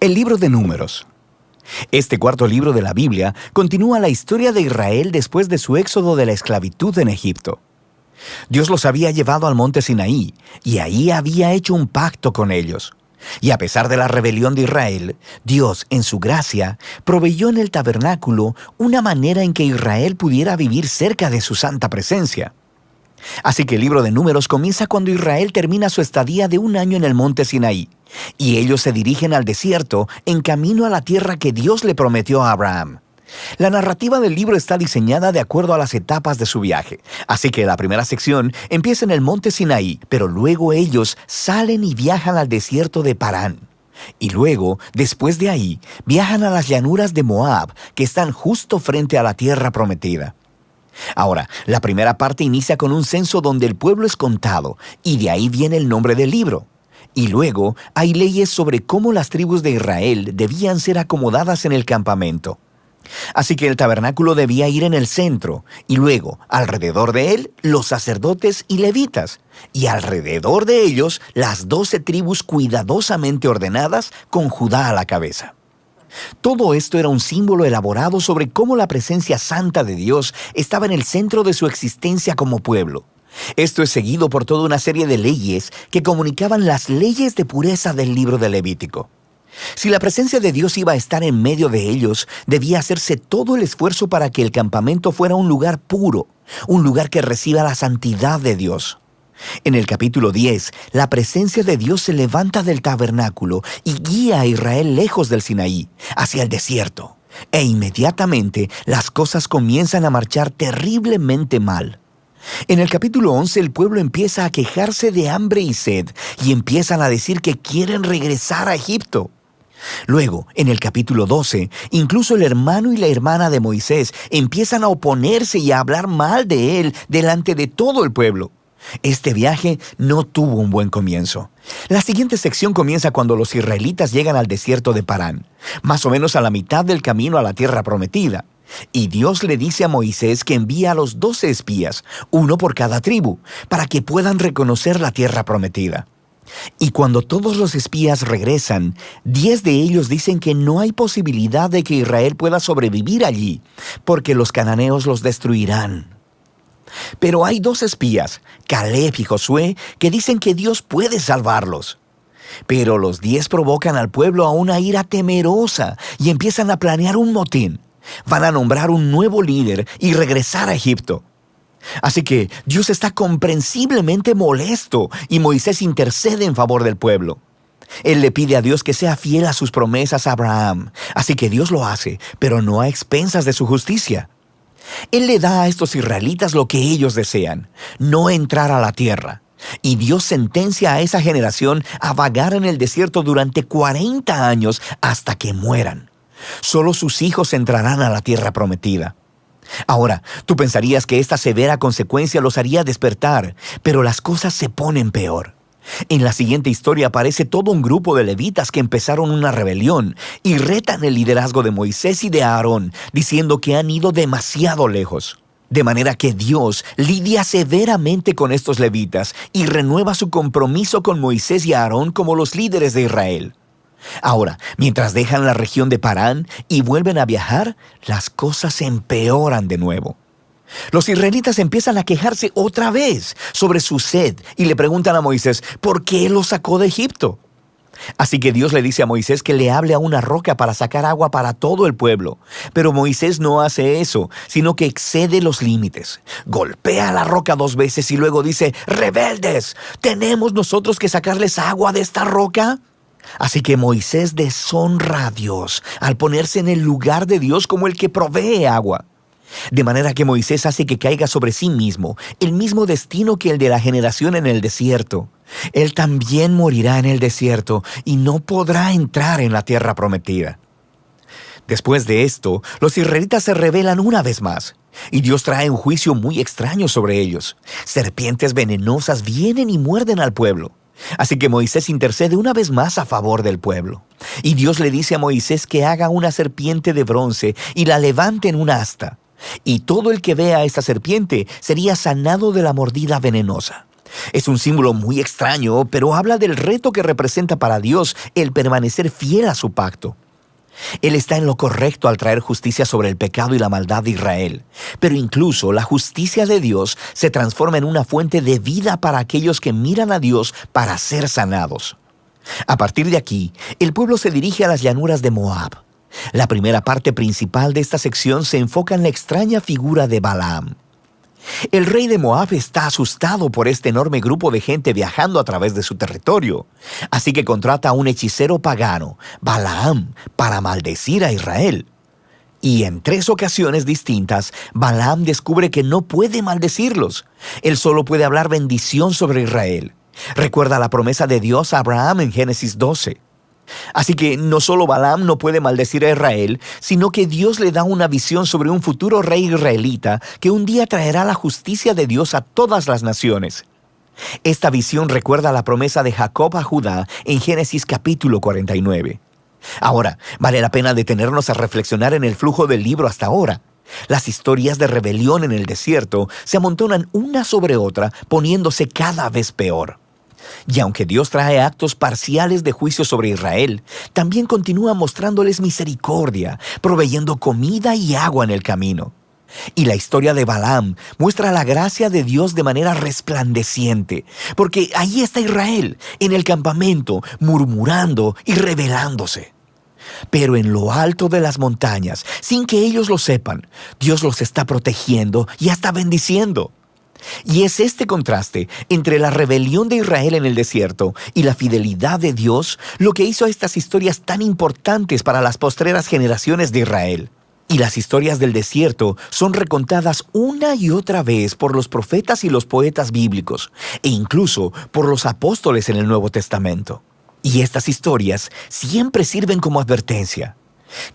El libro de Números. Este cuarto libro de la Biblia continúa la historia de Israel después de su éxodo de la esclavitud en Egipto. Dios los había llevado al monte Sinaí y ahí había hecho un pacto con ellos. Y a pesar de la rebelión de Israel, Dios, en su gracia, proveyó en el tabernáculo una manera en que Israel pudiera vivir cerca de su santa presencia. Así que el libro de Números comienza cuando Israel termina su estadía de 1 año en el monte Sinaí, y ellos se dirigen al desierto en camino a la tierra que Dios le prometió a Abraham. La narrativa del libro está diseñada de acuerdo a las etapas de su viaje, así que la primera sección empieza en el monte Sinaí, pero luego ellos salen y viajan al desierto de Parán. Y luego, después de ahí, viajan a las llanuras de Moab, que están justo frente a la tierra prometida. Ahora, la primera parte inicia con un censo donde el pueblo es contado, y de ahí viene el nombre del libro. Y luego hay leyes sobre cómo las tribus de Israel debían ser acomodadas en el campamento. Así que el tabernáculo debía ir en el centro, y luego, alrededor de él, los sacerdotes y levitas, y alrededor de ellos, las 12 tribus cuidadosamente ordenadas con Judá a la cabeza. Todo esto era un símbolo elaborado sobre cómo la presencia santa de Dios estaba en el centro de su existencia como pueblo. Esto es seguido por toda una serie de leyes que comunicaban las leyes de pureza del libro de Levítico. Si la presencia de Dios iba a estar en medio de ellos, debía hacerse todo el esfuerzo para que el campamento fuera un lugar puro, un lugar que reciba la santidad de Dios. En el capítulo 10, la presencia de Dios se levanta del tabernáculo y guía a Israel lejos del Sinaí, hacia el desierto. E inmediatamente las cosas comienzan a marchar terriblemente mal. En el capítulo 11 el pueblo empieza a quejarse de hambre y sed y empiezan a decir que quieren regresar a Egipto. Luego, en el capítulo 12, incluso el hermano y la hermana de Moisés empiezan a oponerse y a hablar mal de él delante de todo el pueblo. Este viaje no tuvo un buen comienzo. La siguiente sección comienza cuando los israelitas llegan al desierto de Parán, más o menos a la mitad del camino a la tierra prometida. Y Dios le dice a Moisés que envía a los 12 espías, uno por cada tribu, para que puedan reconocer la tierra prometida. Y cuando todos los espías regresan, 10 de ellos dicen que no hay posibilidad de que Israel pueda sobrevivir allí, porque los cananeos los destruirán. Pero hay 2 espías, Caleb y Josué, que dicen que Dios puede salvarlos. Pero los 10 provocan al pueblo a una ira temerosa y empiezan a planear un motín. Van a nombrar un nuevo líder y regresar a Egipto. Así que Dios está comprensiblemente molesto y Moisés intercede en favor del pueblo. Él le pide a Dios que sea fiel a sus promesas a Abraham. Así que Dios lo hace, pero no a expensas de su justicia. Él le da a estos israelitas lo que ellos desean, no entrar a la tierra. Y Dios sentencia a esa generación a vagar en el desierto durante 40 años hasta que mueran. Solo sus hijos entrarán a la tierra prometida. Ahora, tú pensarías que esta severa consecuencia los haría despertar, pero las cosas se ponen peor. En la siguiente historia aparece todo un grupo de levitas que empezaron una rebelión y retan el liderazgo de Moisés y de Aarón, diciendo que han ido demasiado lejos. De manera que Dios lidia severamente con estos levitas y renueva su compromiso con Moisés y Aarón como los líderes de Israel. Ahora, mientras dejan la región de Parán y vuelven a viajar, las cosas se empeoran de nuevo. Los israelitas empiezan a quejarse otra vez sobre su sed y le preguntan a Moisés por qué los sacó de Egipto. Así que Dios le dice a Moisés que le hable a una roca para sacar agua para todo el pueblo. Pero Moisés no hace eso, sino que excede los límites. Golpea la roca 2 veces y luego dice: «¡Rebeldes! ¿Tenemos nosotros que sacarles agua de esta roca?». Así que Moisés deshonra a Dios al ponerse en el lugar de Dios como el que provee agua. De manera que Moisés hace que caiga sobre sí mismo el mismo destino que el de la generación en el desierto. Él también morirá en el desierto y no podrá entrar en la tierra prometida. Después de esto, los israelitas se rebelan una vez más, y Dios trae un juicio muy extraño sobre ellos. Serpientes venenosas vienen y muerden al pueblo. Así que Moisés intercede una vez más a favor del pueblo. Y Dios le dice a Moisés que haga una serpiente de bronce y la levante en una asta. Y todo el que vea a esta serpiente sería sanado de la mordida venenosa. Es un símbolo muy extraño, pero habla del reto que representa para Dios el permanecer fiel a su pacto. Él está en lo correcto al traer justicia sobre el pecado y la maldad de Israel, pero incluso la justicia de Dios se transforma en una fuente de vida para aquellos que miran a Dios para ser sanados. A partir de aquí, el pueblo se dirige a las llanuras de Moab. La primera parte principal de esta sección se enfoca en la extraña figura de Balaam. El rey de Moab está asustado por este enorme grupo de gente viajando a través de su territorio, así que contrata a un hechicero pagano, Balaam, para maldecir a Israel. Y en 3 ocasiones distintas, Balaam descubre que no puede maldecirlos. Él solo puede hablar bendición sobre Israel. Recuerda la promesa de Dios a Abraham en Génesis 12. Así que no solo Balaam no puede maldecir a Israel, sino que Dios le da una visión sobre un futuro rey israelita que un día traerá la justicia de Dios a todas las naciones. Esta visión recuerda la promesa de Jacob a Judá en Génesis capítulo 49. Ahora, vale la pena detenernos a reflexionar en el flujo del libro hasta ahora. Las historias de rebelión en el desierto se amontonan una sobre otra, poniéndose cada vez peor. Y aunque Dios trae actos parciales de juicio sobre Israel, también continúa mostrándoles misericordia, proveyendo comida y agua en el camino. Y la historia de Balaam muestra la gracia de Dios de manera resplandeciente, porque ahí está Israel, en el campamento, murmurando y rebelándose. Pero en lo alto de las montañas, sin que ellos lo sepan, Dios los está protegiendo y hasta bendiciendo. Y es este contraste entre la rebelión de Israel en el desierto y la fidelidad de Dios lo que hizo a estas historias tan importantes para las postreras generaciones de Israel. Y las historias del desierto son recontadas una y otra vez por los profetas y los poetas bíblicos, e incluso por los apóstoles en el Nuevo Testamento. Y estas historias siempre sirven como advertencia,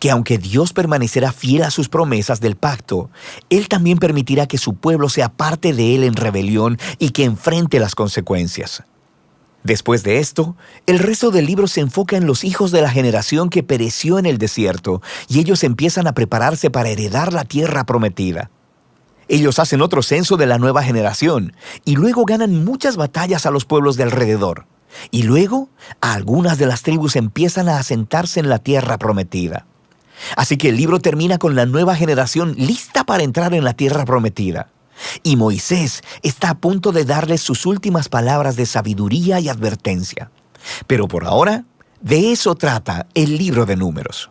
que aunque Dios permanecerá fiel a sus promesas del pacto, Él también permitirá que su pueblo sea parte de Él en rebelión y que enfrente las consecuencias. Después de esto, el resto del libro se enfoca en los hijos de la generación que pereció en el desierto, y ellos empiezan a prepararse para heredar la tierra prometida. Ellos hacen otro censo de la nueva generación, y luego ganan muchas batallas a los pueblos de alrededor. Y luego, algunas de las tribus empiezan a asentarse en la tierra prometida. Así que el libro termina con la nueva generación lista para entrar en la tierra prometida. Y Moisés está a punto de darles sus últimas palabras de sabiduría y advertencia. Pero por ahora, de eso trata el libro de Números.